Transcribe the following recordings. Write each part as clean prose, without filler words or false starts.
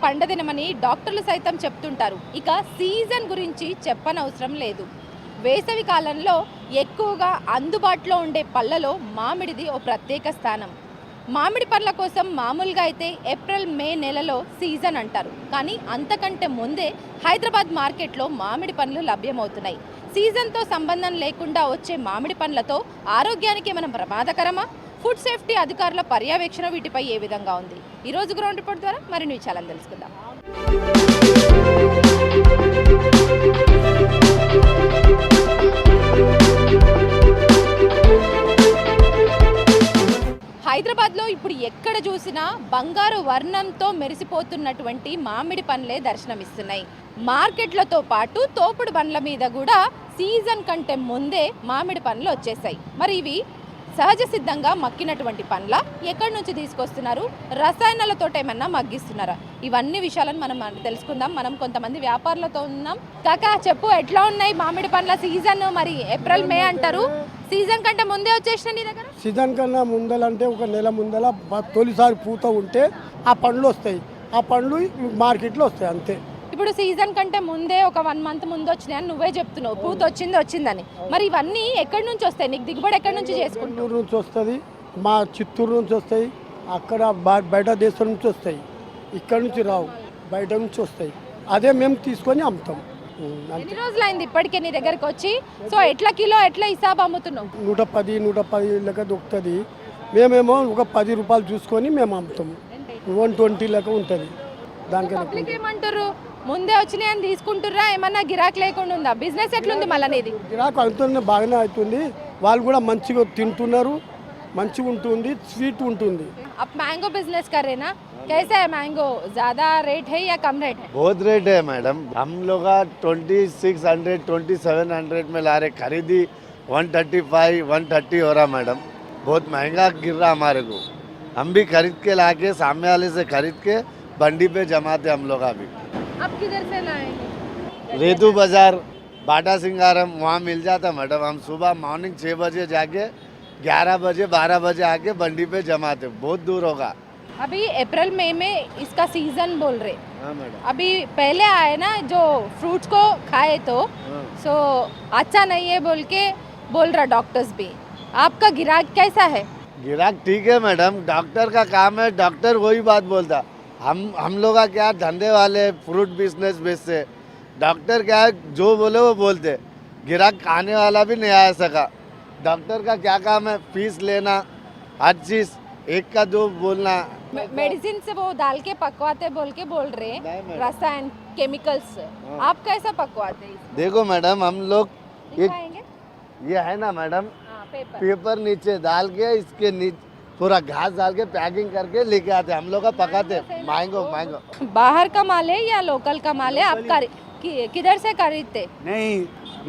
పండదినమని డాక్టర్లు సైతం చెప్తుంటారు. ఇక సీజన్ గురించి చెప్పనవసరం లేదు. వేసవి కాలంలో ఎక్కువగా అందుబాటులో ఉండే పళ్ళలో మామిడిది ఓ ప్రత్యేక స్థానం. మామిడి పళ్ళ కోసం మామూలుగా అయితే ఏప్రిల్ మే నెలలో సీజన్ అంటారు. కానీ అంతకంటే ముందే హైదరాబాద్ మార్కెట్లో మామిడి పండ్లు లభ్యమవుతున్నాయి. సీజన్తో సంబంధం లేకుండా వచ్చే మామిడి పండ్లతో ఆరోగ్యానికి ఏమైనా ప్రమాదకరమా? ఫుడ్ సేఫ్టీ అధికారుల పర్యవేక్షణ వీటిపై ఏ విధంగా ఉంది? ఈరోజు గ్రౌండ్ రిపోర్ట్ ద్వారా మరిన్ని విషయాలను తెలుసుకుందాం. హైదరాబాద్లో ఇప్పుడు ఎక్కడ చూసినా బంగారు వర్ణంతో మెరిసిపోతున్నటువంటి మామిడి పండ్లే దర్శనమిస్తున్నాయి. మార్కెట్లతో పాటు తోపుడు బండ్ల మీద కూడా సీజన్ కంటే ముందే మామిడి పండ్లు వచ్చేసాయి. మరి ఇవి సహజ సిద్ధంగా మక్కినటువంటి పండ్ల, ఎక్కడి నుంచి తీసుకొస్తున్నారు, రసాయనాలతో ఏమన్నా మగ్గిస్తున్నారా? ఇవన్నీ విషయాలను మనం తెలుసుకుందాం. మనం కొంతమంది వ్యాపారులతో ఉన్నాం. కాకా చెప్పు, ఎట్లా ఉన్నాయి మామిడి పండ్ల సీజన్? మరి ఏప్రిల్ మే అంటారు, సీజన్ కంటే ముందే వచ్చేసిన నీ దగ్గర? సీజన్ కన్నా ముందలంటే ఒక నెల ముందల తొలిసారి పూత ఉంటే ఆ పండ్లు వస్తాయి. ఆ పండ్లు మార్కెట్లో వస్తాయి అంతే. ఇప్పుడు సీజన్ కంటే ముందే ఒక 1 మంత్ ముందు వచ్చినాయని నువ్వే చెప్తున్నావు, పూత వచ్చిందని. మరి ఇవన్నీ ఎక్కడి నుంచి వస్తాయి? నీకు దిగుబడి ఎక్కడి నుంచి చేసుకుంటావు? నుంచి వస్తుంది, మా చిత్తూరు నుంచి వస్తాయి, అక్కడ బయట దేశం నుంచి వస్తాయి, ఇక్కడ నుంచి రావు, బయట నుంచి వస్తాయి. అదే మేము తీసుకొని అమ్ముతాం. ఎన్ని రోజులైంది ఇప్పటికే నీ దగ్గరకు వచ్చి? సో ఎట్లా కిలో, ఎట్లా హిసాబ్ అమ్ముతున్నావు? 110 లెక్క దొరుకుతుంది. మేమేమో ఒక 10 రూపాయలు చూసుకొని మేము అమ్ముతాం. 120 లెక్క ఉంటుంది. దానికి ఏమంటారు? ముందే వచ్చినాయని తీసుకుంటుర్రా? ఏమన్నా గిరాక్ లేకుండా ఉందా? బిజినెస్ ఎట్లుంది మళ్ళీ అనేది? గిరాక్ అవుతుంది, బాగానే అవుతుంది. వాళ్ళు కూడా మంచిగా తింటున్నారు, మంచిగా ఉంటుంది, స్వీట్ ఉంటుంది. अब मैंगो बिजनेस कर रहे ना, कैसा है मैंगो? ज्यादा रेट है या कम रेट है? बहुत रेट है मैडम. हम लोग 2600 2700 में ला रहे, खरीदी 135 130 हो रहा मैडम. बहुत महंगा गिर रहा हमारे को. हम भी खरीद के लाके सामने वाले से खरीद के बंडी पे जमाते हम लोग. अभी अब किधर से लाएंगे? रेतू बाजार, बाटा सिंगारम, वहाँ मिल जाता मैडम. हम सुबह मॉर्निंग 6 बजे जाके 11 बजे 12 बजे आके बंडी पे जमाते. बहुत दूर होगा. अभी अप्रैल मई में इसका सीजन बोल रहे. हाँ मैडम. अभी पहले आए ना जो फ्रूट्स को खाए तो सो अच्छा नहीं है बोल रहा डॉक्टर्स भी. आपका गिराक कैसा है? गिराक ठीक है मैडम. डॉक्टर का काम है, डॉक्टर वही बात बोलता. हम लोग का क्या, धंधे वाले फ्रूट बिजनेस बेचते. डॉक्टर क्या है, जो बोले वो बोलते. गिराक खाने वाला भी नहीं आ सका. डॉक्टर का क्या काम है, फीस लेना, हर चीज एक का जो बोलना. मेडिसिन से वो डाल के पकवाते बोल रहे रसायन केमिकल्स. आप कैसा पकवाते? देखो मैडम, हम लोग दिखाएंगे? ये है ना मैडम, पेपर पेपर नीचे डाल के इसके नीचे पूरा घास डाल के पैकिंग करके लेके आते. हम लोग का पकाते. मैंगो बाहर का माल है या लोकल का माल है? आप किधर से खरीदते? नहीं,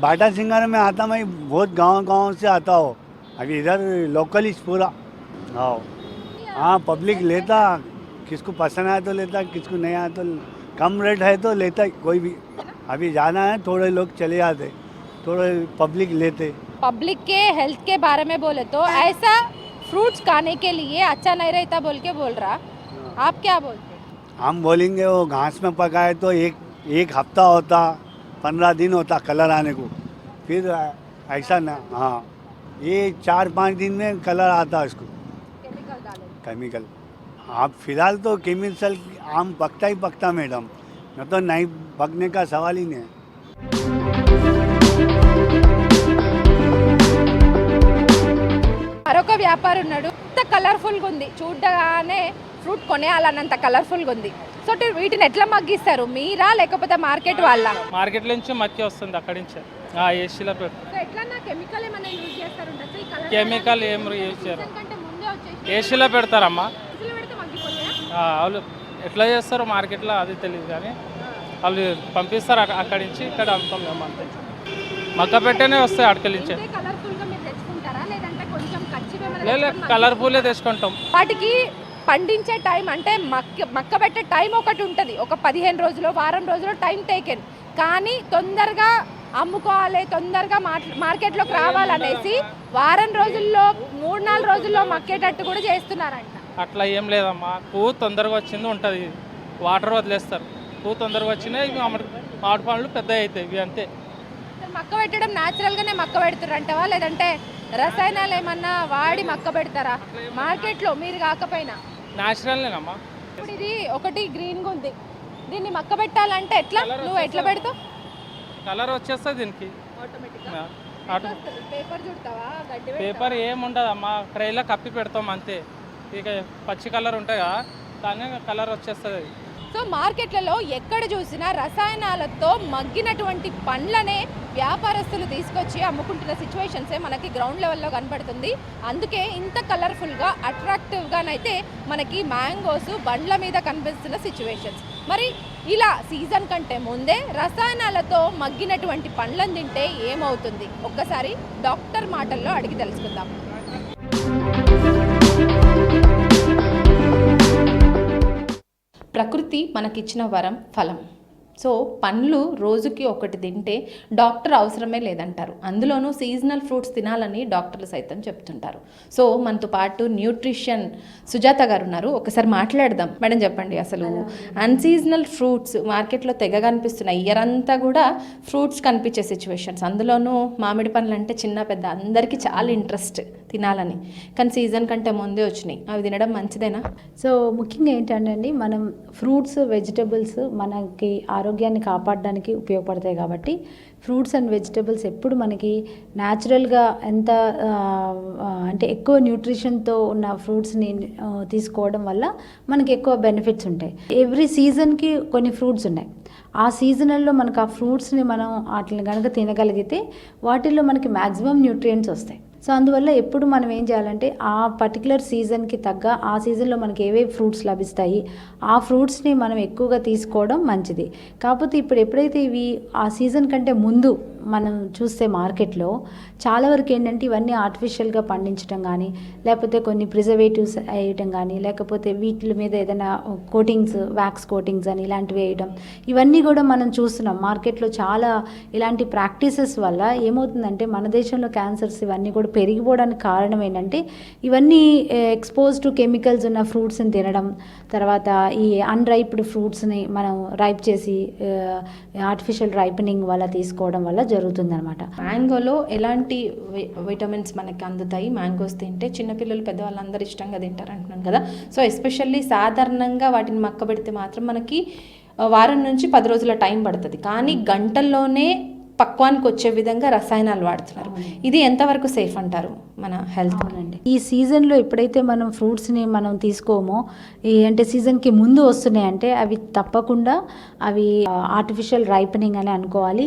बाटा सिंगार में आता, मैं बहुत गांव से आता हूँ. अभी इधर लोकल ही पूरा. हाँ, पब्लिक लेता, किसको पसंद आया तो लेता, किसको नहीं आया तो कम रेट है तो लेता कोई भी. अभी जाना है, थोड़े लोग चले जाते, थोड़े पब्लिक लेते. पब्लिक के हेल्थ के बारे में बोले तो ऐसा फ्रूट्स खाने के लिए अच्छा नहीं रहता बोल रहा. आप क्या बोलते? हम बोलेंगे वो घास में पकाए तो एक हफ्ता होता, 15 दिन होता कलर आने को. फिर ऐसा ना, हाँ, ये 4-5 दिन में कलर आता है इसको, केमिकल. आप फिलहाल तो केमिकल आम पकता ही पकता मैडम, न तो नहीं पकने का सवाल ही नहीं है. మరొక వ్యాపారి ఉన్నాడు. ఇంత కలర్ఫుల్గా ఉంది, చూడగానే ఫ్రూట్ కొనేయాలన్నంత కలర్ఫుల్గా ఉంది. సో వీటిని ఎట్లా మగ్గిస్తారు? మీరా లేకపోతే మార్కెట్ వాళ్ళ? మార్కెట్ నుంచి మక్కి వస్తుంది, అక్కడి నుంచి ఏసీలో కెమికల్ ఏమైనా యూజ్ చేస్తారు? కెమికల్ ఏం యూజ్ చేయరు, ఏసీలో పెడతారమ్మా. వాళ్ళు ఎట్లా చేస్తారో మార్కెట్లో అది తెలియదు, కానీ వాళ్ళు పంపిస్తారు అక్కడి నుంచి ఇక్కడ అమ్ముతాం మేము అంతే. మక్క పెట్టేనే వస్తాయి అక్కడి నుంచి. లేదు, కలర్ఫుల్లే తెచ్చుకుంటాం. వాటికి పండించే టైం అంటే మక్క పెట్టే టైం ఒకటి ఉంటుంది, ఒక 15 రోజులు వారం రోజులు టైం టేకెన్. కానీ తొందరగా అమ్ముకోవాలి, తొందరగా మార్కెట్లోకి రావాలనేసి వారం రోజుల్లో 3-4 రోజుల్లో మక్కేటట్టు కూడా చేస్తున్నారంట. అట్లా ఏం లేదమ్మా, పువ్వు తొందరగా వచ్చింది ఉంటుంది. వాటర్ వదిలేస్తారు. పువ్వు తొందరగా వచ్చినాయి, ఇవి మామిడి పండ్లు పెద్దగా అవుతాయి, ఇవి అంతే. మక్క పెట్టడం న్యాచురల్గానే మక్క పెడుతురంటవా, లేదంటే రసాయనాలు ఏమన్నా వాడి మక్క పెడతారా మార్కెట్లో మీరు కాకపోయినా? న్యాచురల్నేనమ్మా. ఇప్పుడు ఇది ఒకటి గ్రీన్గా ఉంది, దీన్ని మక్క పెట్టాలంటే ఎట్లా, నువ్వు ఎట్లా పెడతావు? కలర్ వచ్చేస్తుంది దీనికి. పేపర్ చుడతావా, గడ్డి పేపర్ ఏముండదమ్మా, ట్రైలో కప్పి పెడతాం అంతే. ఇక పచ్చి కలర్ ఉంటాయి కదా, దాన్ని కలర్ వచ్చేస్తుంది. సో మార్కెట్లలో ఎక్కడ చూసినా రసాయనాలతో మగ్గినటువంటి పండ్లనే వ్యాపారస్తులు తీసుకొచ్చి అమ్ముకుంటున్న సిచ్యువేషన్సే మనకి గ్రౌండ్ లెవెల్లో కనబడుతుంది. అందుకే ఇంత కలర్ఫుల్గా అట్రాక్టివ్గానైతే మనకి మ్యాంగోస్ బండ్ల మీద కనిపిస్తున్న సిచ్యువేషన్స్. మరి ఇలా సీజన్ కంటే ముందే రసాయనాలతో మగ్గినటువంటి పండ్లను తింటే ఏమవుతుంది, ఒక్కసారి డాక్టర్ మాటల్లో అడిగి తెలుసుకుందాం. ప్రకృతి మనకిచ్చిన వరం ఫలం. సో పండ్లు రోజుకి ఒకటి తింటే డాక్టర్ అవసరమే లేదంటారు. అందులోనూ సీజనల్ ఫ్రూట్స్ తినాలని డాక్టర్లు సైతం చెప్తుంటారు. సో మనతో పాటు న్యూట్రిషన్ సుజాత గారు ఉన్నారు, ఒకసారి మాట్లాడదాం. మేడం చెప్పండి, అసలు అన్సీజనల్ ఫ్రూట్స్ మార్కెట్లో తెగ కనిపిస్తున్నాయి. ఇయర్ అంతా కూడా ఫ్రూట్స్ కనిపించే సిచ్యువేషన్స్, అందులోనూ మామిడి పండ్లు అంటే చిన్న పెద్ద అందరికీ చాలా ఇంట్రెస్ట్ తినాలని, కానీ సీజన్ కంటే ముందే వచ్చినాయి. అవి తినడం మంచిదేనా? సో ముఖ్యంగా ఏంటంటే మనం ఫ్రూట్స్ వెజిటబుల్స్ మనకి ఆరోగ్యాన్ని కాపాడడానికి ఉపయోగపడతాయి కాబట్టి ఫ్రూట్స్ అండ్ వెజిటబుల్స్ ఎప్పుడు మనకి న్యాచురల్గా ఎంత అంటే ఎక్కువ న్యూట్రిషన్తో ఉన్న ఫ్రూట్స్ని తీసుకోవడం వల్ల మనకి ఎక్కువ బెనిఫిట్స్ ఉంటాయి. ఎవ్రీ సీజన్కి కొన్ని ఫ్రూట్స్ ఉన్నాయి. ఆ సీజనల్లో మనకు ఆ ఫ్రూట్స్ని మనం వాటిని కనుక తినగలిగితే వాటిల్లో మనకి మ్యాక్సిమం న్యూట్రియంట్స్ వస్తాయి. సో అందువల్ల ఎప్పుడు మనం ఏం చేయాలంటే ఆ పర్టికులర్ సీజన్కి తగ్గ ఆ సీజన్లో మనకి ఏవే ఫ్రూట్స్ లభిస్తాయి ఆ ఫ్రూట్స్ని మనం ఎక్కువగా తీసుకోవడం మంచిది. కాకపోతే ఇప్పుడు ఎప్పుడైతే ఇవి ఆ సీజన్ కంటే ముందు మనం చూస్తే మార్కెట్లో చాలా వరకు ఏంటంటే ఇవన్నీ ఆర్టిఫిషియల్గా పండించడం కానీ, లేకపోతే కొన్ని ప్రిజర్వేటివ్స్ వేయటం కానీ, లేకపోతే వీటి మీద ఏదైనా కోటింగ్స్ వ్యాక్స్ కోటింగ్స్ అని ఇలాంటివి వేయడం, ఇవన్నీ కూడా మనం చూస్తున్నాం మార్కెట్లో. చాలా ఇలాంటి ప్రాక్టీసెస్ వల్ల ఏమవుతుందంటే మన దేశంలో క్యాన్సర్స్ ఇవన్నీ కూడా పెరిగిపోవడానికి కారణం ఏంటంటే ఇవన్నీ ఎక్స్పోజ్ టు కెమికల్స్ ఉన్న ఫ్రూట్స్ని తినడం, తర్వాత ఈ అన్రైప్డ్ ఫ్రూట్స్ని మనం రైప్ చేసి ఆర్టిఫిషియల్ రైపనింగ్ వల్ల తీసుకోవడం వల్ల జరుగుతుందన్నమాట. మ్యాంగోలో ఎలాంటి విటమిన్స్ మనకి అందుతాయి? మ్యాంగోస్ తింటే చిన్నపిల్లలు పెద్దవాళ్ళందరూ ఇష్టంగా తింటారు అంటున్నాను కదా. సో ఎస్పెషల్లీ సాధారణంగా వాటిని మక్క పెడితే మాత్రం మనకి వారం నుంచి 10 రోజుల టైం పడుతుంది, కానీ గంటల్లోనే పక్వానికి వచ్చే విధంగా రసాయనాలు వాడుతున్నారు. ఇది ఎంతవరకు సేఫ్ అంటారు మన హెల్త్? అవునండి, ఈ సీజన్లో ఎప్పుడైతే మనం ఫ్రూట్స్ని మనం తీసుకోమో అంటే సీజన్కి ముందు వస్తున్నాయంటే అవి తప్పకుండా అవి ఆర్టిఫిషియల్ రైపనింగ్ అని అనుకోవాలి.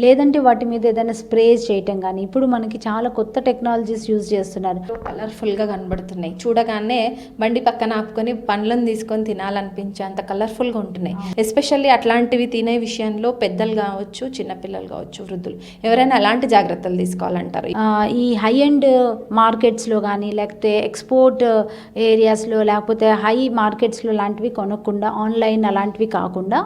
లేదంటే వాటి మీద ఏదైనా స్ప్రేస్ చేయటం కానీ, ఇప్పుడు మనకి చాలా కొత్త టెక్నాలజీస్ యూజ్ చేస్తున్నారు. కలర్ఫుల్గా కనబడుతున్నాయి, చూడగానే బండి పక్కన ఆపుకొని పండ్లను తీసుకొని తినాలనిపించే అంత కలర్ఫుల్గా ఉంటున్నాయి. ఎస్పెషల్లీ అట్లాంటివి తినే విషయంలో పెద్దలు కావచ్చు, చిన్నపిల్లలు కావచ్చు, వృద్ధులు ఎవరైనా అలాంటి జాగ్రత్తలు తీసుకోవాలంటారు? ఈ హై ఎండ్ మార్కెట్స్లో కానీ, లేకపోతే ఎక్స్పోర్ట్ ఏరియాస్లో, లేకపోతే హై మార్కెట్స్లో లాంటివి కొనకుండా ఆన్లైన్ అలాంటివి కాకుండా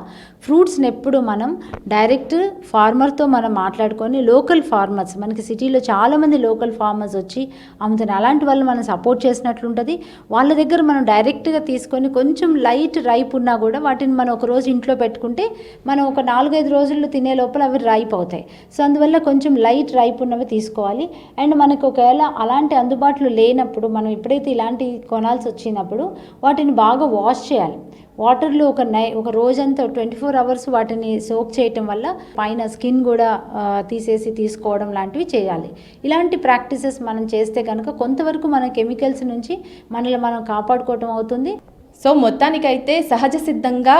ఫ్రూట్స్ని ఎప్పుడు మనం డైరెక్ట్ ఫార్మర్తో మనం మాట్లాడుకొని, లోకల్ ఫార్మర్స్ మనకి సిటీలో చాలామంది లోకల్ ఫార్మర్స్ వచ్చి అమ్ముతున్నారు, అలాంటి వాళ్ళు మనం సపోర్ట్ చేసినట్లుంటుంది. వాళ్ళ దగ్గర మనం డైరెక్ట్గా తీసుకొని కొంచెం లైట్ రైప్ ఉన్నా కూడా వాటిని మనం ఒక రోజు ఇంట్లో పెట్టుకుంటే మనం ఒక 4-5 రోజుల్లో తినే లోపల అవి రైప్ అవుతాయి. సో అందువల్ల కొంచెం లైట్ రైప్ ఉన్నవి తీసుకోవాలి. అండ్ మనకు ఒకవేళ అలాంటి అందుబాటులో లేనప్పుడు మనం ఎప్పుడైతే ఇలాంటి కొనాల్సి వచ్చినప్పుడు వాటిని బాగా వాష్ చేయాలి. వాటర్లో ఒక రోజంతా 24 అవర్స్ వాటిని సోక్ చేయటం వల్ల పైన స్కిన్ కూడా తీసుకోవడం లాంటివి చేయాలి. ఇలాంటి ప్రాక్టీసెస్ మనం చేస్తే కనుక కొంతవరకు మన కెమికల్స్ నుంచి మనల్ని మనం కాపాడుకోవటం అవుతుంది. సో మొత్తానికైతే సహజ సిద్ధంగా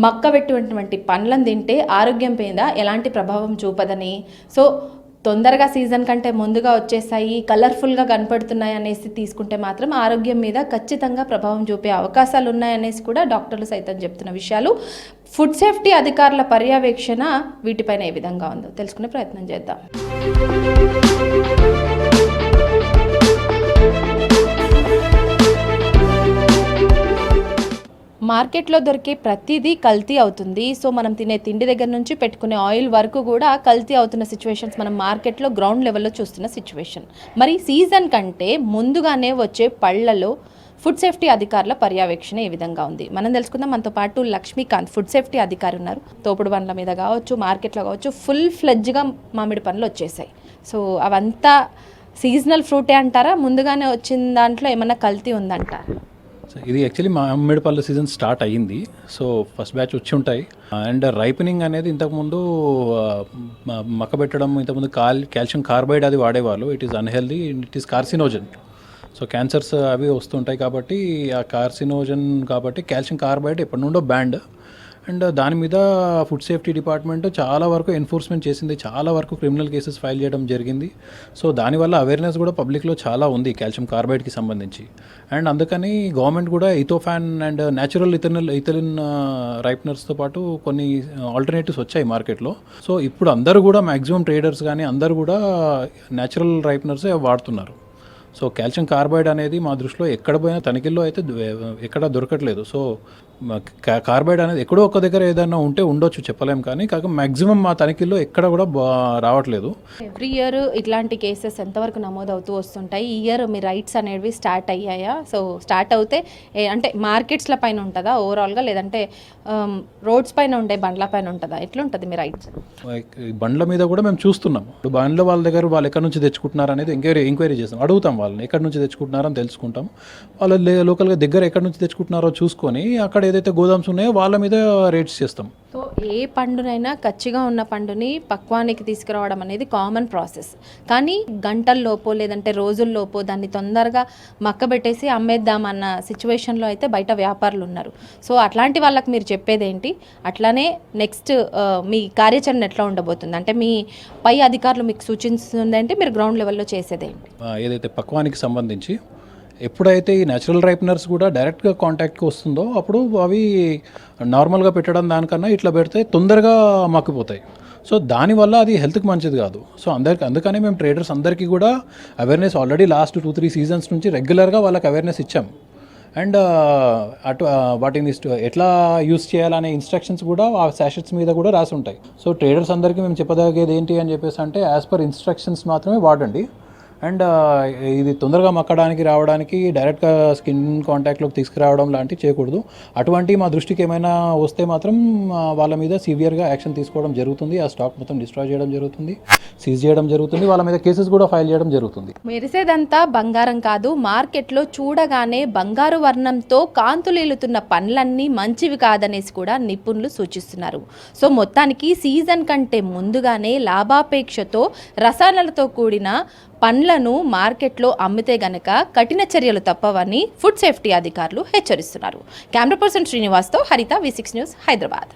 మక్క పెట్టినటువంటి పండ్లను తింటే ఆరోగ్యం మీద ఎలాంటి ప్రభావం చూపదని, సో తొందరగా సీజన్ కంటే ముందుగా వచ్చేసాయి, కలర్ఫుల్గా కనపడుతున్నాయి అనేసి తీసుకుంటే మాత్రం ఆరోగ్యం మీద ఖచ్చితంగా ప్రభావం చూపే అవకాశాలు ఉన్నాయనేసి కూడా డాక్టర్లు సైతం చెప్తున్న విషయాలు. ఫుడ్ సేఫ్టీ అధికారుల పర్యవేక్షణ వీటిపైన ఏ విధంగా ఉందో తెలుసుకునే ప్రయత్నం చేద్దాం. మార్కెట్లో దొరికే ప్రతిదీ కల్తీ అవుతుంది. సో మనం తినే తిండి దగ్గర నుంచి పెట్టుకునే ఆయిల్ వరకు కూడా కల్తీ అవుతున్న సిచ్యువేషన్స్ మనం మార్కెట్లో గ్రౌండ్ లెవెల్లో చూస్తున్న సిచ్యువేషన్. మరి సీజన్ కంటే ముందుగానే వచ్చే పళ్ళలో ఫుడ్ సేఫ్టీ అధికారుల పర్యవేక్షణ ఏ విధంగా ఉంది మనం తెలుసుకుందాం. మనతో పాటు లక్ష్మీకాంత్ ఫుడ్ సేఫ్టీ అధికారి ఉన్నారు. తోపుడు బండ్ల మీద కావచ్చు, మార్కెట్లో కావచ్చు, ఫుల్ ఫ్లెడ్జ్గా మామిడి పండ్లు వచ్చేసాయి. సో అవంతా సీజనల్ ఫ్రూటే అంటారా, ముందుగానే వచ్చిన దాంట్లో ఏమన్నా కల్తీ ఉందంటారా? సో ఇది యాక్చువల్లీ మామిడి పళ్ళ సీజన్ స్టార్ట్ అయ్యింది. సో ఫస్ట్ బ్యాచ్ వచ్చి ఉంటాయి. అండ్ రైపనింగ్ అనేది ఇంతకుముందు మక్కబెట్టడం, ఇంతకుముందు కాల్షియం కార్బైడ్ అది వాడేవాళ్ళు. It is unhealthy, it is carcinogen. So cancers అవి వస్తుంటాయి కాబట్టి ఆ కార్సినోజన్ కాబట్టి కాల్షియం కార్బైడ్ ఎప్పటి నుండో బ్యాండ్. అండ్ దాని మీద ఫుడ్ సేఫ్టీ డిపార్ట్మెంట్ చాలా వరకు ఎన్ఫోర్స్మెంట్ చేసింది, చాలా వరకు క్రిమినల్ కేసెస్ ఫైల్ చేయడం జరిగింది. సో దానివల్ల అవేర్నెస్ కూడా పబ్లిక్లో చాలా ఉంది కాల్షియం కార్బైడ్కి సంబంధించి. అండ్ అందుకని గవర్నమెంట్ కూడా ఇథోఫాన్ అండ్ న్యాచురల్ ఇథిలిన్ రైప్నర్స్తో పాటు కొన్ని ఆల్టర్నేటివ్స్ వచ్చాయి మార్కెట్లో. సో ఇప్పుడు అందరూ కూడా మ్యాక్సిమం ట్రేడర్స్ కానీ అందరూ కూడా న్యాచురల్ రైప్నర్సే వాడుతున్నారు. సో కాల్షియం కార్బైడ్ అనేది మా దృష్టిలో ఎక్కడ పోయినా తనిఖీల్లో అయితే ఎక్కడ దొరకట్లేదు. సో కార్బైడ్ అనేది ఎక్కడో ఒక దగ్గర ఏదైనా ఉంటే ఉండొచ్చు, చెప్పలేం. కానీ కాక మ్యాక్సిమం మా తనిఖీల్లో ఎక్కడ కూడా రావట్లేదు. ఎవ్రీ ఇయర్ ఇట్లాంటి కేసెస్ ఎంతవరకు నమోదవుతూ వస్తుంటాయి? ఈ ఇయర్ మీ రైట్స్ అనేవి స్టార్ట్ అయ్యాయా? సో స్టార్ట్ అవుతే అంటే మార్కెట్స్ల పైన ఉంటుందా ఓవరాల్గా, లేదంటే రోడ్స్ పైన ఉండే బండ్ల పైన ఉంటుందా? ఎట్లుంటుంది మీ రైట్స్? బండ్ల మీద కూడా మేము చూస్తున్నాం. ఇప్పుడు బండ్ల వాళ్ళ దగ్గర వాళ్ళు ఎక్కడి నుంచి తెచ్చుకుంటున్నారు అనేది ఎంక్వైరీ చేస్తాం, అడుగుతాం వాళ్ళని ఎక్కడి నుంచి తెచ్చుకుంటున్నారని తెలుసుకుంటాం. వాళ్ళు లోకల్గా దగ్గర ఎక్కడి నుంచి తెచ్చుకుంటున్నారో చూసుకొని అక్కడ ఏదైతే గోదామ్స్ ఉన్నాయో వాళ్ళ మీద రేట్స్ చేస్తాం. సో ఏ పండునైనా కచ్చిగా ఉన్న పండుని పక్వానికి తీసుకురావడం అనేది కామన్ ప్రాసెస్. కానీ గంటల్లోపో లేదంటే రోజుల్లోపో దాన్ని తొందరగా మక్కబెట్టేసి అమ్మేద్దామన్న సిచ్యువేషన్లో అయితే బయట వ్యాపారులు ఉన్నారు. సో అట్లాంటి వాళ్ళకి మీరు చెప్పేది ఏంటి? అట్లానే నెక్స్ట్ మీ కార్యాచరణ ఎట్లా ఉండబోతుంది? అంటే మీ పై అధికారులు మీకు సూచిస్తుందంటే మీరు గ్రౌండ్ లెవెల్లో చేసేదేంటి? ఏదైతే పక్వానికి సంబంధించి ఎప్పుడైతే ఈ న్యాచురల్ రైప్నర్స్ కూడా డైరెక్ట్గా కాంటాక్ట్కి వస్తుందో అప్పుడు అవి నార్మల్గా పెట్టడం దానికన్నా ఇట్లా పెడితే తొందరగా మక్కిపోతాయి. సో దానివల్ల అది హెల్త్కి మంచిది కాదు. సో అందుకని మేము ట్రేడర్స్ అందరికీ కూడా అవేర్నెస్ ఆల్రెడీ లాస్ట్ 2-3 సీజన్స్ నుంచి రెగ్యులర్గా వాళ్ళకి అవేర్నెస్ ఇచ్చాం. అండ్ వాటిని ఎట్లా యూస్ చేయాలనే ఇన్స్ట్రక్షన్స్ కూడా ఆ శాషెట్స్ మీద కూడా రాసి ఉంటాయి. సో ట్రేడర్స్ అందరికీ మేము చెప్పదగ్గేది ఏంటి అని చెప్పేసి అంటే యాజ్ పర్ ఇన్స్ట్రక్షన్స్ మాత్రమే వాడండి. అండ్ ఇది తొందరగా మక్కడానికి రావడానికి డైరెక్ట్గా స్కిన్ కాంటాక్ట్లోకి తీసుకురావడం లాంటివి చేయకూడదు. అటువంటి మా దృష్టికి ఏమైనా వస్తే మాత్రం వాళ్ళ మీద సివియర్గా యాక్షన్ తీసుకోవడం జరుగుతుంది. ఆ స్టాక్ మొత్తం డిస్ట్రాయ్ చేయడం జరుగుతుంది, సీజ్ చేయడం జరుగుతుంది, వాళ్ళ మీద కేసెస్ కూడా ఫైల్ చేయడం జరుగుతుంది. మెరిసేదంతా బంగారం కాదు, మార్కెట్లో చూడగానే బంగారు వర్ణంతో కాంతులేలుతున్న పండ్లన్నీ మంచివి కాదనేసి కూడా నిపుణులు సూచిస్తున్నారు. సో మొత్తానికి సీజన్ కంటే ముందుగానే లాభాపేక్షతో రసాయనాలతో కూడిన పండ్లను మార్కెట్లో అమ్మితే గనక కఠిన చర్యలు తప్పవని ఫుడ్ సేఫ్టీ అధికారులు హెచ్చరిస్తున్నారు. కెమెరా పర్సన్ శ్రీనివాస్తో హరిత, V6 న్యూస్, హైదరాబాద్.